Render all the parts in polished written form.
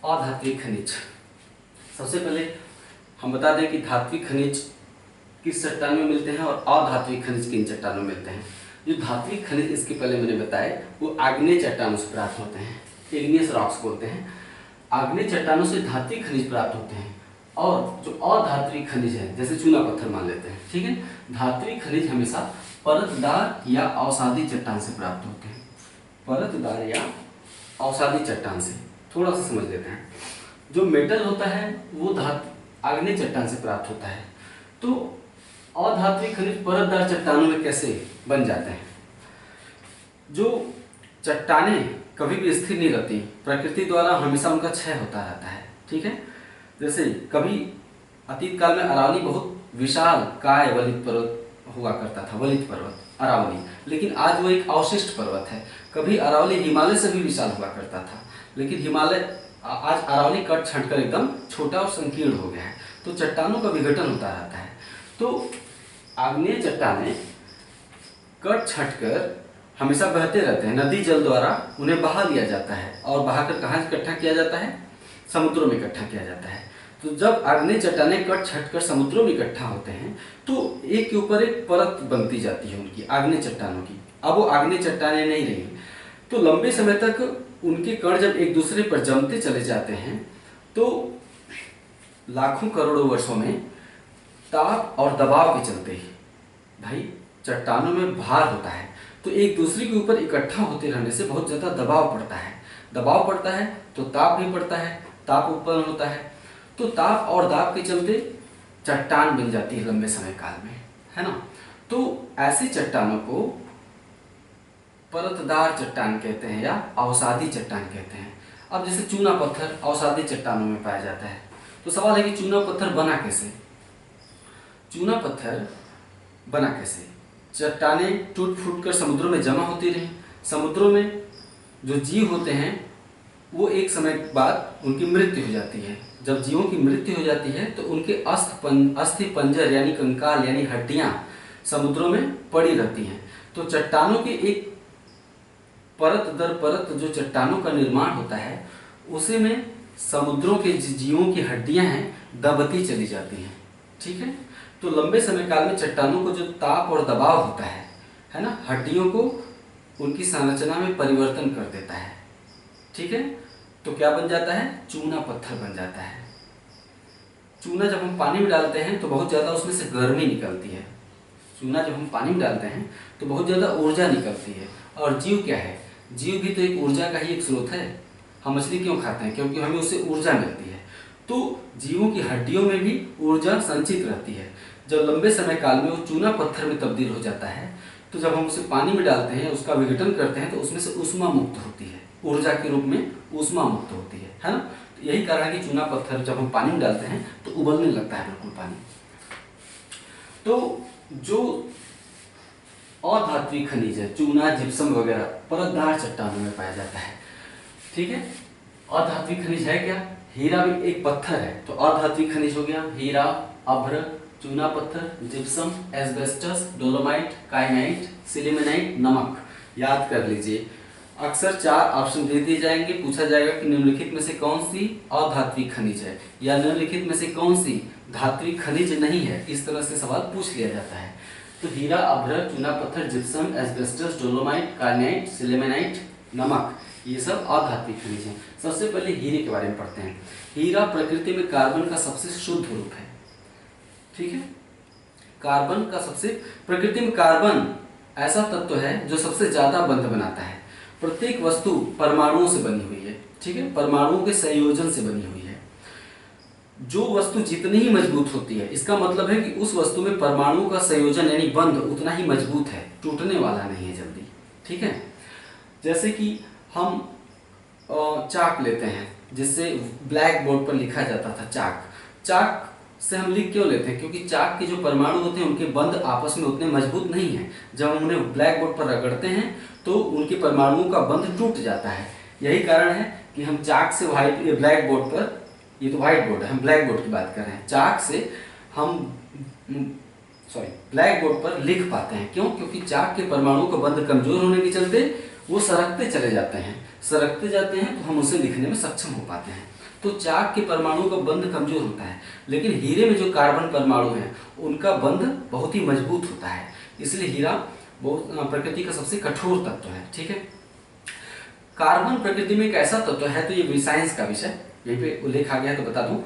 अधात्विक खनिज। सबसे पहले हम बता दें कि धात्विक खनिज किस चट्टान में मिलते हैं और अधात्विक खनिज किन चट्टानों में मिलते हैं। जो धात्विक खनिज इसके पहले मैंने बताए वो आग्नेय चट्टानों से प्राप्त होते हैं, इग्नियस रॉक्स बोलते हैं। आग्नेय चट्टानों से धात्विक खनिज प्राप्त होते हैं और जो अधात्विक खनिज है जैसे चूना पत्थर मान लेते हैं, ठीक है। धात्विक खनिज हमेशा परतदार या अवसादी चट्टान से प्राप्त होते हैं, परतदार या अवसादी चट्टान से। थोड़ा सा समझ लेते हैं। जो मेटल होता है वो आग्नेय चट्टान से प्राप्त होता है। तो अधात्विक खनिज परतदार चट्टानों में कैसे बन जाते हैं? जो चट्टानें कभी भी स्थिर नहीं रहती, प्रकृति द्वारा हमेशा उनका क्षय होता रहता है, ठीक है। जैसे कभी अतीत काल में अरावली बहुत विशाल काय वलित पर्वत हुआ करता था, वलित पर्वत अरावली, लेकिन आज वो एक अवशिष्ट पर्वत है। कभी अरावली हिमालय से भी विशाल हुआ करता था, लेकिन हिमालय आज अरावली कट छट कर एकदम छोटा और संकीर्ण हो गया है। तो चट्टानों का विघटन होता रहता है। तो आग्नेय चट्टानें कट छट कर हमेशा बहते रहते हैं, नदी जल द्वारा उन्हें बहा लिया जाता है और बहाकर कहाँ इकट्ठा किया जाता है? समुद्रों में इकट्ठा किया जाता है। तो जब आग्नेय चट्टानें कट छट कर समुद्रों में इकट्ठा होते हैं तो एक के ऊपर एक परत बनती जाती है उनकी, आग्नेय चट्टानों की। अब वो आग्नेय चट्टानें नहीं रही, तो लंबे समय तक उनके कण जब एक दूसरे पर जमते चले जाते हैं तो लाखों करोड़ों वर्षों में ताप और दबाव के चलते ही भाई चट्टानों में भार होता है, तो एक दूसरे के ऊपर इकट्ठा होते रहने से बहुत ज़्यादा दबाव पड़ता है। दबाव पड़ता है तो ताप भी पड़ता है, ताप उत्पन्न होता है। तो ताप और दाब के चलते चट्टान बन जाती है लंबे समय काल में, है ना। तो ऐसी चट्टानों को परतदार चट्टान कहते हैं या अवसादी चट्टान कहते हैं। अब जैसे चूना पत्थर अवसादी चट्टानों में पाया जाता है, तो सवाल है कि चूना पत्थर बना कैसे? चूना पत्थर बना कैसे? चट्टानें टूट फूट कर समुद्रों में जमा होती रहीं। समुद्रों में जो जीव होते हैं वो एक समय बाद उनकी मृत्यु हो जाती है। जब जीवों की मृत्यु हो जाती है तो उनके अस्थि पंजर यानी कंकाल यानी हड्डियां समुद्रों में पड़ी रहती हैं। तो चट्टानों के एक परत दर परत जो चट्टानों का निर्माण होता है उसे में समुद्रों के जीवों की हड्डियां हैं दबती चली जाती हैं, ठीक है। तो लंबे समय काल में चट्टानों को जो ताप और दबाव होता है ना, हड्डियों को उनकी संरचना में परिवर्तन कर देता है, ठीक है। तो क्या बन जाता है? चूना पत्थर बन जाता है। चूना जब हम पानी में डालते हैं तो बहुत ज़्यादा उसमें से गर्मी निकलती है। चूना जब हम पानी में डालते हैं तो बहुत ज़्यादा ऊर्जा निकलती है। और जीव क्या है? जीव भी तो एक ऊर्जा का ही एक स्रोत है। हम मछली क्यों खाते हैं? क्योंकि हमें उससे ऊर्जा मिलती है। तो जीवों की हड्डियों में भी ऊर्जा संचित रहती है। जब लंबे समय काल में वो चूना पत्थर में तब्दील हो जाता है तो जब हम उसे पानी में डालते हैं, उसका विघटन करते हैं, तो उसमें से ऊष्मा मुक्त होती है, ऊर्जा के रूप में ऊष्मा मुक्त होती है ना। तो यही कारण है कि चूना पत्थर जब हम पानी में डालते हैं तो उबलने लगता है बिल्कुल पानी। तो जो अधात्विक खनिज है, चूना, जिप्सम वगैरह परतदार चट्टानों में पाया जाता है, ठीक है। अधात्विक खनिज है क्या? हीरा भी एक पत्थर है, तो अधात्विक खनिज हो गया हीरा, अभ्र, चूना पत्थर, जिप्सम, एस्बेस्टस, डोलोमाइट, काइनाइट, सिलिमेनाइट, नमक। याद कर लीजिए, अक्सर 4 ऑप्शन दे दिए जाएंगे, पूछा जाएगा कि निम्नलिखित में से कौन सी अधात्विक खनिज है या निम्नलिखित में से कौन सी धात्विक खनिज नहीं है। इस तरह से सवाल पूछ लिया जाता है। तो हीरा, अभ्र, चूना पत्थर, जिप्सम, एस्बेस्टस, डोलोमाइट, काइनाइट, सिलिमेनाइट, नमक, ये सब अधात्विक खनिज हैं। सबसे पहले हीरे के बारे में पढ़ते हैं। हीरा प्रकृति में कार्बन का सबसे शुद्ध रूप है, ठीक है। कार्बन का सबसे प्रकृति में कार्बन ऐसा तत्व है जो सबसे ज्यादा बंध बनाता है। प्रत्येक वस्तु परमाणुओं से बनी हुई है, ठीक है, परमाणुओं के संयोजन से बनी हुई है। जो वस्तु जितनी ही मजबूत होती है, इसका मतलब है कि उस वस्तु में परमाणुओं का संयोजन यानी बंध उतना ही मजबूत है, टूटने वाला नहीं है जल्दी, ठीक है। जैसे कि हम चाक लेते हैं, जिससे ब्लैक बोर्ड पर लिखा जाता था चाक से हम लिख क्यों लेते हैं? क्योंकि चाक के जो परमाणु होते हैं उनके बंध आपस में उतने मजबूत नहीं हैं। जब हम उन्हें ब्लैक बोर्ड पर रगड़ते हैं तो उनके परमाणुओं का बंध टूट जाता है। यही कारण है कि हम चाक से ब्लैक बोर्ड पर, ये तो व्हाइट बोर्ड है, हम ब्लैक बोर्ड की बात कर रहे हैं, चाक से हम ब्लैक बोर्ड पर लिख पाते हैं। क्यों? क्योंकि चाक के परमाणु का बंध कमजोर होने के चलते वो सरकते चले जाते हैं, सरकते जाते हैं तो हम उसे लिखने में सक्षम हो पाते हैं। तो तो चाक के परमाणु का बंध कमजोर होता है, लेकिन हीरे में जो कार्बन परमाणु हैं उनका बंध बहुत ही मजबूत होता है। इसलिए हीरा बहुत प्रकृति का सबसे कठोर तत्व है। ठीक है, कार्बन प्रकृति में एक ऐसा तत्व है, तो ये साइंस का विषय यहीं पे उल्लेख आ गया है तो बता दूं,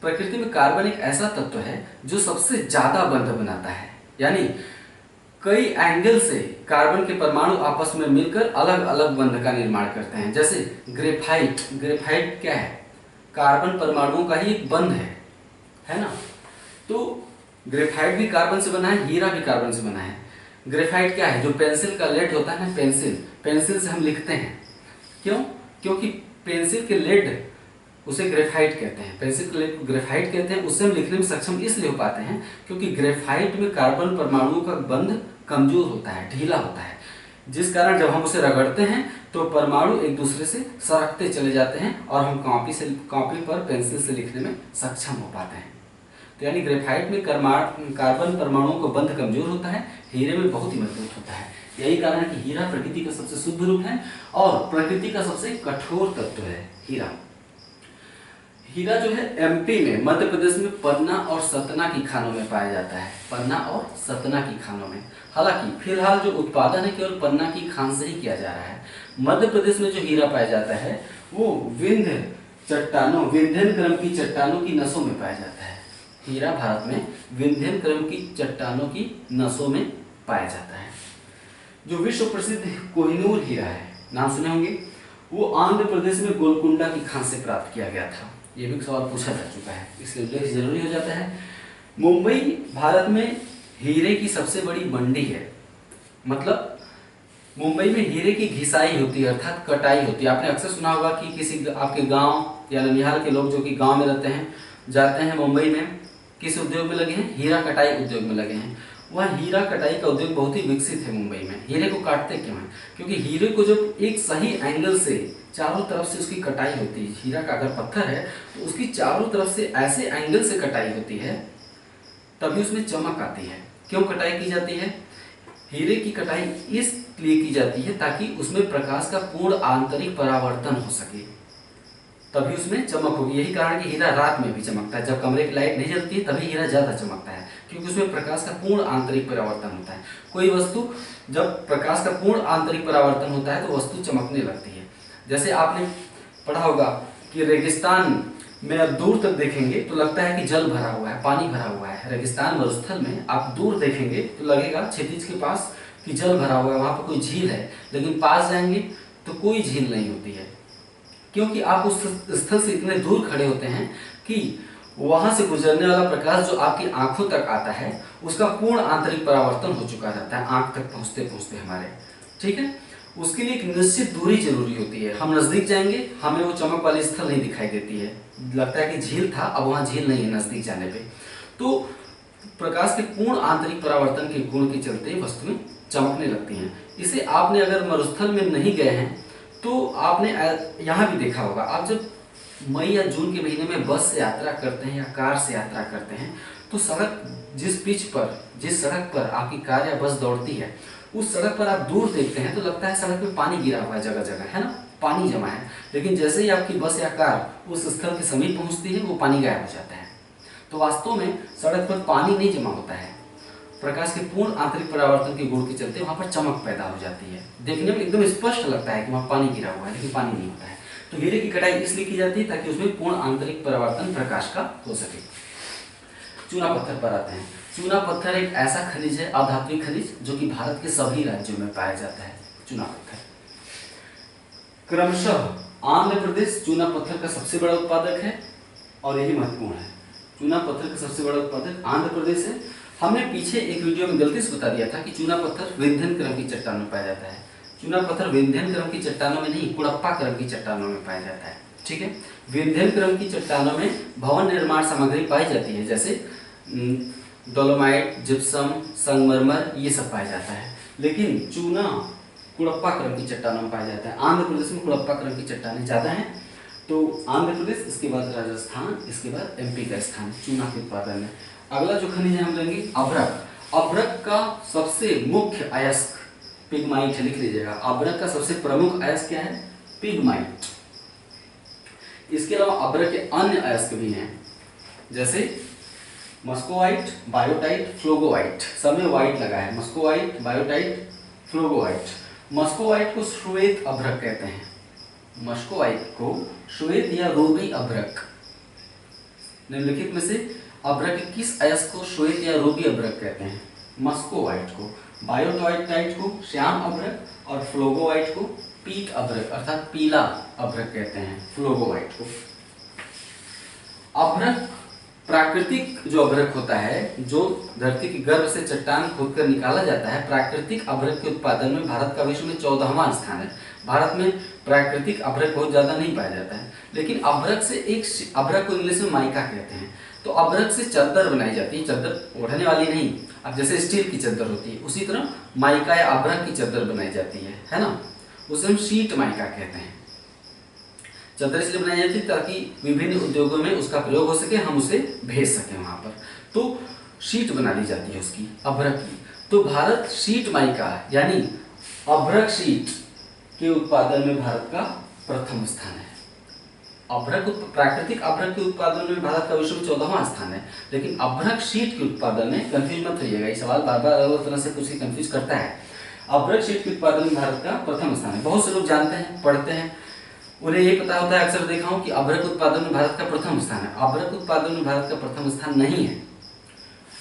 प्रकृति में कार्बन एक ऐसा तत्व है जो सबसे ज्यादा बंध बनाता है, यानी कई एंगल से कार्बन के परमाणु आपस में मिलकर अलग अलग बंध का निर्माण करते हैं। जैसे ग्रेफाइट, ग्रेफाइट क्या है, कार्बन परमाणुओं का ही एक बंध है ना। तो ग्रेफाइट भी कार्बन से बना है, हीरा भी कार्बन से बना है। ग्रेफाइट क्या है, जो पेंसिल का लेड होता है ना, पेंसिल से हम लिखते हैं, क्यों, क्योंकि पेंसिल के लेड उसे ग्रेफाइट कहते हैं, पेंसिल के लेड को ग्रेफाइट कहते हैं। उससे हम लिखने में सक्षम इसलिए हो पाते हैं क्योंकि ग्रेफाइट में कार्बन परमाणुओं का बंध कमजोर होता है, ढीला होता है, जिस कारण जब हम उसे रगड़ते हैं तो परमाणु एक दूसरे से सरकते चले जाते हैं और हम कॉपी पर पेंसिल से लिखने में सक्षम हो पाते हैं। तो यानी ग्रेफाइट में कार्बन परमाणुओं का बंध कमजोर होता है, हीरे में बहुत ही मजबूत होता है। यही कारण है कि हीरा प्रकृति का सबसे शुद्ध रूप है और प्रकृति का सबसे कठोर तत्व है हीरा। हीरा जो है एमपी में, मध्य प्रदेश में पन्ना और सतना की खानों में पाया जाता है, पन्ना और सतना की खानों में। हालांकि फिलहाल जो उत्पादन है केवल पन्ना की खान से ही किया जा रहा है। मध्य प्रदेश में जो हीरा पाया जाता है वो विंध्यन क्रम की चट्टानों की नसों में पाया जाता है। हीरा भारत में विंध्यन क्रम की चट्टानों की नसों में पाया जाता है। जो विश्व प्रसिद्ध कोहिनूर हीरा है, नाम सुने होंगे, वो आंध्र प्रदेश में गोलकुंडा की खान से प्राप्त किया गया था। ये भी सवाल पूछा जा चुका है, इसलिए उल्लेख जरूरी हो जाता है। मुंबई भारत में हीरे की सबसे बड़ी मंडी है, मतलब मुंबई में हीरे की घिसाई होती है अर्थात कटाई होती है। आपने अक्सर सुना होगा कि किसी आपके गांव या ननिहाल के लोग जो कि गांव में रहते हैं जाते हैं मुंबई में, किस उद्योग में लगे हैं, हीरा कटाई उद्योग में लगे हैं। वह हीरा कटाई का उद्योग बहुत ही विकसित है मुंबई में। हीरे को काटते क्यों हैं, क्योंकि हीरे को जब एक सही एंगल से चारों तरफ से उसकी कटाई होती है, हीरा का अगर पत्थर है तो उसकी चारों तरफ से ऐसे एंगल से कटाई होती है तभी उसमें चमक आती है। क्यों कटाई की जाती है, हीरे की कटाई इसलिए की जाती है ताकि उसमें प्रकाश का पूर्ण आंतरिक परावर्तन हो सके, तभी उसमें चमक होगी। यही कारण कि हीरा रात में भी चमकता है, जब कमरे की लाइट नहीं जलती है तभी हीरा ज्यादा चमकता है, क्योंकि उसमें प्रकाश का पूर्ण आंतरिक परावर्तन होता है। कोई वस्तु जब प्रकाश का पूर्ण आंतरिक परावर्तन होता है तो वस्तु चमकने लगती है। जैसे आपने पढ़ा होगा कि रेगिस्तान में आप दूर तक देखेंगे तो लगता है कि जल भरा हुआ है, पानी भरा हुआ है। रेगिस्तान मरुस्थल में आप दूर देखेंगे तो लगेगा क्षितिज के पास कि जल भरा हुआ है, वहां पर कोई झील है, लेकिन पास जाएंगे तो कोई झील नहीं होती है, क्योंकि आप उस स्थल से इतने दूर खड़े होते हैं कि वहां से गुजरने वाला प्रकाश जो आपकी आंखों तक आता है उसका पूर्ण आंतरिक परावर्तन हो चुका रहता है आंख तक पहुंचते पहुंचते हमारे। ठीक है, उसके लिए एक निश्चित दूरी जरूरी होती है। हम नजदीक जाएंगे हमें वो चमक वाली स्थल नहीं दिखाई देती है, लगता है कि झील था, अब वहां झील नहीं है नजदीक जाने पे। तो प्रकाश के पूर्ण आंतरिक परावर्तन के गुण के चलते वस्तुएं चमकने लगती हैं। इसे आपने अगर मरुस्थल में नहीं गए हैं तो आपने यहाँ भी देखा होगा, आप जब मई या जून के महीने में बस से यात्रा करते हैं या कार से यात्रा करते हैं तो सड़क जिस सड़क पर आपकी कार या बस दौड़ती है उस सड़क पर आप दूर देखते हैं तो लगता है सड़क पे पानी गिरा हुआ है, जगह जगह है ना, पानी जमा है। लेकिन जैसे ही आपकी बस या कार उस स्थल के समीप पहुंचती है वो पानी गायब हो जाता है। तो वास्तव में सड़क पर पानी नहीं जमा होता है, प्रकाश के पूर्ण आंतरिक परावर्तन के गुण के चलते वहां पर चमक पैदा हो जाती है। देखने में एकदम स्पष्ट लगता है कि वहां पानी गिरा हुआ है, लेकिन पानी नहीं होता है। तो हीरे की कटाई इसलिए की जाती है ताकि उसमें पूर्ण आंतरिक परावर्तन प्रकाश का हो सके। चूना पत्थर पर आते हैं। चूना पत्थर एक ऐसा खनिज है, अधात्विक खनिज, जो कि भारत के सभी राज्यों में पाया जाता है। चूना पत्थर क्रमशः आंध्र प्रदेश चूना पत्थर का सबसे बड़ा उत्पादक है और यही महत्वपूर्ण है। चूना पत्थर का सबसे बड़ा उत्पादक आंध्र प्रदेश है। हमने पीछे एक वीडियो में गलती से बता दिया था कि चूना पत्थर विंध्यन क्रम की चट्टानों में पाया जाता है। चूना पत्थर विंध्यन क्रम की चट्टानों में नहीं, कुड़प्पा क्रम की चट्टानों में पाया जाता है। ठीक है, विंध्यन क्रम की चट्टानों में भवन निर्माण सामग्री पाई जाती है, जैसे डोलोमाइट, जिप्सम, संगमरमर, ये सब पाया जाता है। लेकिन चूना कुड़प्पा क्रम की चट्टानों में पाया जाता है। आंध्र प्रदेश में कुड़प्पा क्रम की चट्टानें ज्यादा हैं, तो आंध्र प्रदेश, इसके बाद राजस्थान, इसके बाद एमपी का स्थान चूना के उत्पादन में। अगला जो खनिज है हम लेंगे अभ्रक। अभ्रक का सबसे मुख्य अयस्क पिगमाइट है, लिख लीजिएगा। अभ्रक का सबसे प्रमुख अयस्क क्या है? पिगमाइट। इसके अलावा अभ्रक के अन्य अयस्क भी हैं, जैसे मस्कोवाइट, बायोटाइट, फ्लोगोवाइट। सब में वाइट लगा है, मस्कोवाइट, बायोटाइट, फ्लोगोवाइट। मस्कोवाइट को श्वेत अभ्रक कहते हैं। मस्कोवाइट को श्वेत या रूबी अभ्रक। निम्नलिखित में से अभ्रक के किस अयस्क को श्वेत या रूबी अभ्रक कहते हैं? मस्कोवाइट को, बायोटाइट को श्याम अभ्रक, और फ्लोगोवाइट को पीत अभ्रक अर्थात पीला अभ्रक कहते हैं, फ्लोगोवाइट को। अभ्रक प्राकृतिक जो अभ्रक होता है, जो धरती के गर्भ से चट्टान खोदकर निकाला जाता है, प्राकृतिक अभ्रक के उत्पादन में भारत का विश्व में 14वां स्थान है। भारत में प्राकृतिक अभ्रक बहुत ज्यादा नहीं पाया जाता है, लेकिन अभ्रक से एक अभ्रक को इंग्लिश में माइका कहते हैं। तो अभ्रक से चादर बनाई जाती है, चादर ओढ़ने वाली नहीं, अब जैसे स्टील की चादर होती है उसी तरह माइका या अभ्रक की चादर बनाई जाती है ना, उसे हम शीट माइका कहते हैं। चादर इसलिए बनाई जाती है ताकि विभिन्न उद्योगों में उसका प्रयोग हो सके, हम उसे भेज सकें वहां पर, तो शीट बना ली जाती है उसकी, अभ्रक की। तो भारत शीट माइका यानी अभ्रक शीट के उत्पादन में भारत का प्रथम स्थान है। अभ्रक प्राकृतिक अभ्रक के उत्पादन में भारत का विश्व में 14वां स्थान है, लेकिन अभ्रक शीट के उत्पादन में, कंफ्यूज मत रहिएगा, ये सवाल बार बार अलग तरह से कुछ कंफ्यूज करता है। अभ्रक शीट के उत्पादन में भारत का प्रथम स्थान है। बहुत से लोग जानते हैं, पढ़ते हैं, उन्हें ये पता होता है, अक्सर देखा हूं कि अभ्रक उत्पादन में भारत का प्रथम स्थान है। अभ्रक उत्पादन में भारत का प्रथम स्थान नहीं है,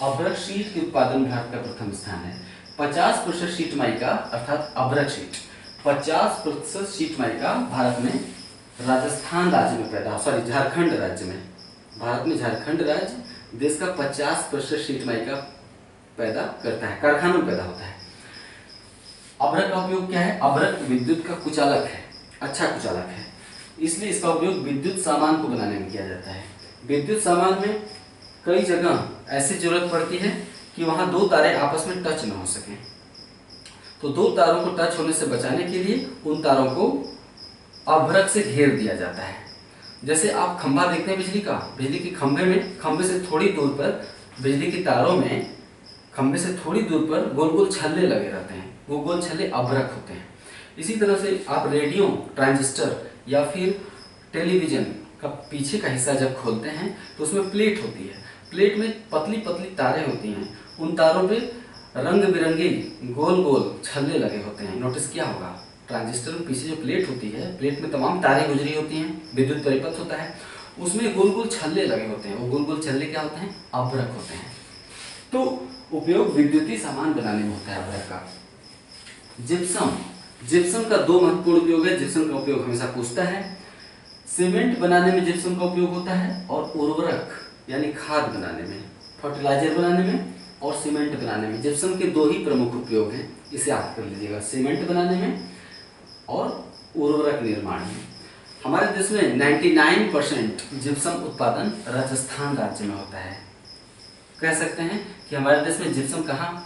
अभ्रक शीट के उत्पादन में भारत का प्रथम स्थान है। 50% शीट माइका अर्थात अभ्रक शीट, 50% शीट माइका भारत में राजस्थान राज्य में पैदा, सॉरी झारखंड राज्य में, भारत में झारखंड राज्य देश का 50% शीट माइका पैदा करता है, कारखानों में पैदा होता है। अभ्रक का उपयोग क्या है? अभ्रक विद्युत का कुचालक है, अच्छा कुचालक है, इसलिए इसका उपयोग विद्युत सामान को बनाने में किया जाता है। विद्युत सामान में कई जगह ऐसी जरूरत पड़ती है कि वहां दो तारे आपस में टच न हो सके, तो दो तारों को टच होने से बचाने के लिए उन तारों को अभ्रक से घेर दिया जाता है। जैसे आप खंभा देखते हैं बिजली का, बिजली के खंभे में, खंभे से थोड़ी दूर पर, बिजली की तारों में खंभे से थोड़ी दूर पर गोल गोल छल्ले लगे रहते हैं, वो गोल छल्ले अभ्रक होते हैं। इसी तरह से आप रेडियो, ट्रांजिस्टर या फिर टेलीविजन का पीछे का हिस्सा जब खोलते हैं तो उसमें प्लेट होती है, प्लेट में पतली पतली तारें होती हैं, उन तारों पे रंग बिरंगे गोल गोल छल्ले लगे होते हैं। नोटिस किया होगा, ट्रांजिस्टर में पीछे जो प्लेट होती है, प्लेट में तमाम तारें गुजरी होती हैं, विद्युत परिपथ होता है, उसमें गोल गोल छल्ले लगे होते हैं। वो गोल गोल छल्ले क्या होते हैं? अभ्रक होते हैं। तो उपयोग विद्युतीय सामान बनाने में होता है अभ्रक का। जिप्सम, जिप्सम का दो महत्वपूर्ण उपयोग है, जिप्सम का उपयोग हमेशा पूछता है। सीमेंट बनाने में जिप्सम का उपयोग होता है, और उर्वरक यानी खाद बनाने में, फर्टिलाइजर बनाने में और सीमेंट बनाने में जिप्सम के दो ही प्रमुख उपयोग हैं, इसे याद कर लीजिएगा, सीमेंट बनाने में और उर्वरक निर्माण में। हमारे देश में 99% जिप्सम उत्पादन राजस्थान राज्य में होता है। कह सकते हैं कि हमारे देश में जिप्सम कहाँ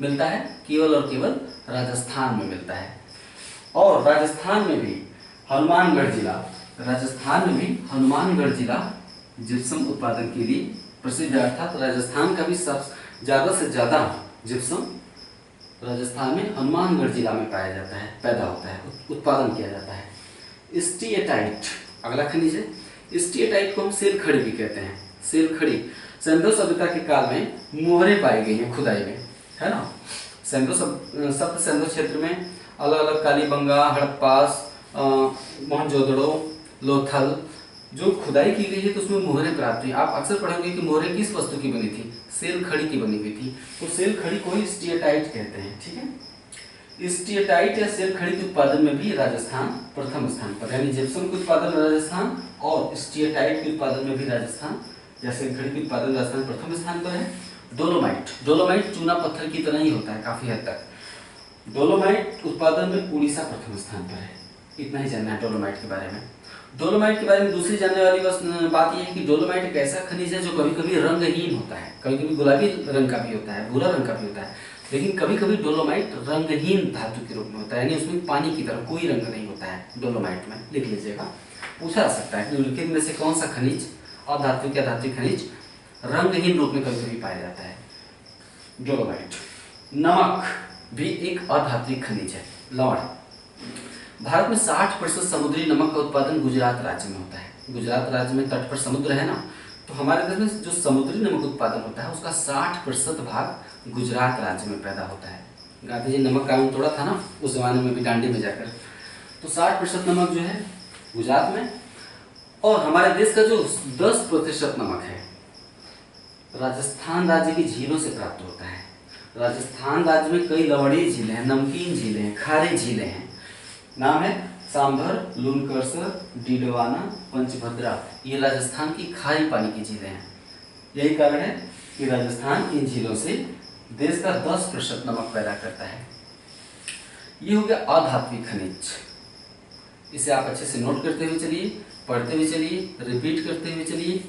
मिलता है? केवल और केवल राजस्थान में मिलता है। और राजस्थान में भी हनुमानगढ़ जिला, राजस्थान में भी हनुमानगढ़ जिला जिप्सम उत्पादन के लिए प्रसिद्ध है, अर्थात राजस्थान का भी सबसे ज्यादा से ज्यादा जिप्सम राजस्थान में हनुमानगढ़ जिला में पाया जाता है, पैदा होता है, उत्पादन किया जाता है। स्टीएटाइट अगला खनिज है। स्टीएटाइट को हम सेल खड़ी भी कहते हैं, सेल खड़ी। सिंधु सभ्यता के काल में मोहरें पाई गई हैं खुदाई में, है ना। सप्त सिंधु क्षेत्र में अलग अलग कालीबंगा, हड़प्पा, मोहनजोदड़ो, लोथल जो खुदाई की गई है तो उसमें मोहरें प्राप्त हुई। आप अक्सर पढ़ेंगे कि मोहरें किस वस्तु की बनी थी? सेल खड़ी की बनी हुई थी। तो सेल खड़ी को ही स्टीएटाइट कहते हैं, ठीक है। स्टीएटाइट या सेल खड़ी के उत्पादन में भी राजस्थान प्रथम स्थान पर, यानी जिप्सम के उत्पादन में राजस्थान और स्टीएटाइट के उत्पादन में भी राजस्थान या सेल खड़ी के उत्पादन राजस्थान प्रथम स्थान पर है। डोलोमाइट, डोलोमाइट चूना पत्थर की तरह ही होता है काफी हद तक। डोलोमाइट उत्पादन में उड़ीसा प्रथम स्थान पर है। इतना ही जानना है डोलोमाइट के बारे में। डोलोमाइट के बारे में दूसरी जानने वाली बात यह है कि डोलोमाइट एक ऐसा खनिज है जो कभी कभी रंगहीन होता है, कभी कभी गुलाबी रंग का भी होता है, भूरा रंग का भी होता है, लेकिन कभी कभी डोलोमाइट रंगहीन धातु के रूप में होता है, यानी उसमें पानी की तरह कोई रंग नहीं होता है डोलोमाइट में। लिख लीजिएगा, पूछा जा सकता है निम्नलिखित में से कौन सा खनिज, अधात्विक या धात्विक खनिज रंगहीन रूप में कभी कभी पाया जाता है? डोलोमाइट। नमक भी एक अधात्विक खनिज है, लवण। भारत में 60% समुद्री नमक का उत्पादन गुजरात राज्य में होता है। गुजरात राज्य में तट पर समुद्र है ना, तो हमारे देश में जो समुद्री नमक उत्पादन होता है उसका 60% भाग गुजरात राज्य में पैदा होता है। गांधी जी नमक कानून तोड़ा था ना उस जमाने में भी डांडी में जाकर, तो 60% नमक जो है गुजरात में, और हमारे देश का जो 10% नमक है राजस्थान राज्य की झीलों से प्राप्त होता है। राजस्थान राज्य में कई लवणीय झीलें हैं, नमकीन झीलें हैं, खारी झीलें हैं। नाम है सांभर, लूनकरसर, डीडवाना, पंचभद्रा। ये राजस्थान की खारी पानी की झीलें हैं। यही कारण है कि राजस्थान इन झीलों से देश का 10% नमक पैदा करता है। ये हो गया अधात्विक खनिज। इसे आप अच्छे से नोट करते हुए चलिए, पढ़ते हुए चलिए, रिपीट करते हुए चलिए।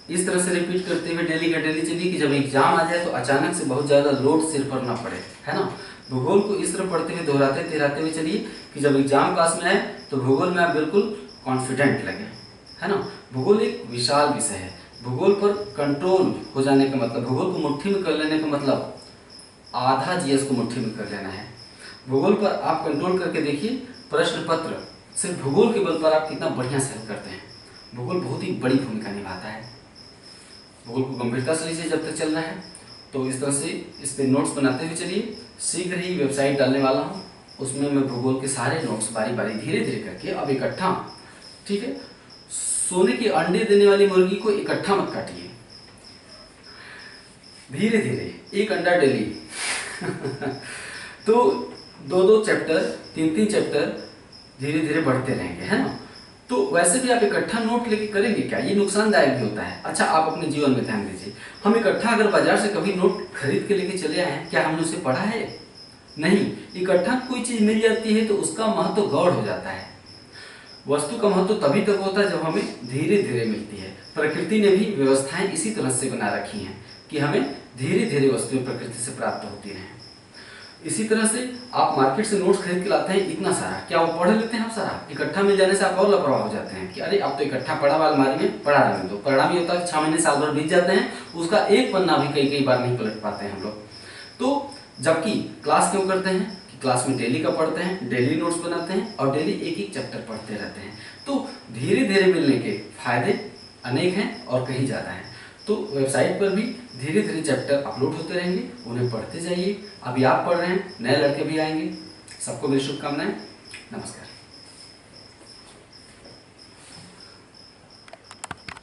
इस तरह से रिपीट करते हुए डेली का डेली चलिए कि जब एग्जाम आ जाए तो अचानक से बहुत ज़्यादा लोड सिर पर ना पड़े, है ना। भूगोल को इस तरह पढ़ते हुए दोहराते तिहराते हुए चलिए कि जब एग्जाम पास में आए तो भूगोल में आप बिल्कुल कॉन्फिडेंट लगे, है ना। भूगोल एक विशाल विषय है। भूगोल पर कंट्रोल हो जाने का मतलब, भूगोल को मुट्ठी में कर लेने का मतलब आधा जीएस को मुट्ठी में कर लेना है। भूगोल पर आप कंट्रोल करके देखिए, प्रश्न पत्र सिर्फ भूगोल के बल पर आप कितना बढ़िया से हल करते हैं। भूगोल बहुत ही बड़ी भूमिका निभाता है। भूगोल को गंभीरता से लीजिए जब तक चल रहा है। तो इस तरह से इस पर नोट्स बनाते हुए चलिए। शीघ्र ही वेबसाइट डालने वाला हूँ, उसमें मैं भूगोल के सारे नोट्स बारी बारी धीरे धीरे करके अब इकट्ठा, ठीक है। सोने के अंडे देने वाली मुर्गी को इकट्ठा मत काटिए, धीरे धीरे, एक अंडा डेली तो 2-2 चैप्टर, 3-3 चैप्टर धीरे धीरे बढ़ते रहेंगे, है ना। तो वैसे भी आप इकट्ठा नोट लेके करेंगे क्या, ये नुकसानदायक भी होता है। अच्छा, आप अपने जीवन में ध्यान दीजिए, हम इकट्ठा अगर बाजार से कभी नोट खरीद के लेके चले आए हैं, क्या हमने उसे पढ़ा है? नहीं। इकट्ठा कोई चीज मिल जाती है तो उसका महत्व गौड़ हो जाता है। वस्तु का महत्व तभी तक होता है जब हमें धीरे धीरे मिलती है। प्रकृति ने भी व्यवस्थाएं इसी तरह से बना रखी हैं कि हमें धीरे धीरे वस्तुएं प्रकृति से प्राप्त होती रहें। इसी तरह से आप मार्केट से नोट्स खरीद के लाते हैं इतना सारा, क्या वो पढ़ लेते हैं आप सारा? इकट्ठा मिल जाने से आप और लापरवाह हो जाते हैं कि अरे अब तो इकट्ठा पड़ा हुआ अलमारी में पड़ा रहने दो। परिणाम ये होता है कि 6 महीने साल भर बीत जाते हैं, उसका एक पन्ना भी कई कई बार नहीं पलट पाते हैं हम लोग। तो जबकि क्लास क्यों करते हैं कि क्लास में डेली का पढ़ते हैं, डेली नोट्स बनाते हैं और डेली एक एक चैप्टर पढ़ते रहते हैं। तो धीरे धीरे मिलने के फायदे अनेक हैं और कहीं ज़्यादा हैं। तो वेबसाइट पर भी धीरे धीरे चैप्टर अपलोड होते रहेंगे, उन्हें पढ़ते जाइए। अभी आप पढ़ रहे हैं, नए लड़के भी आएंगे। सबको मेरी शुभकामनाएं। नमस्कार।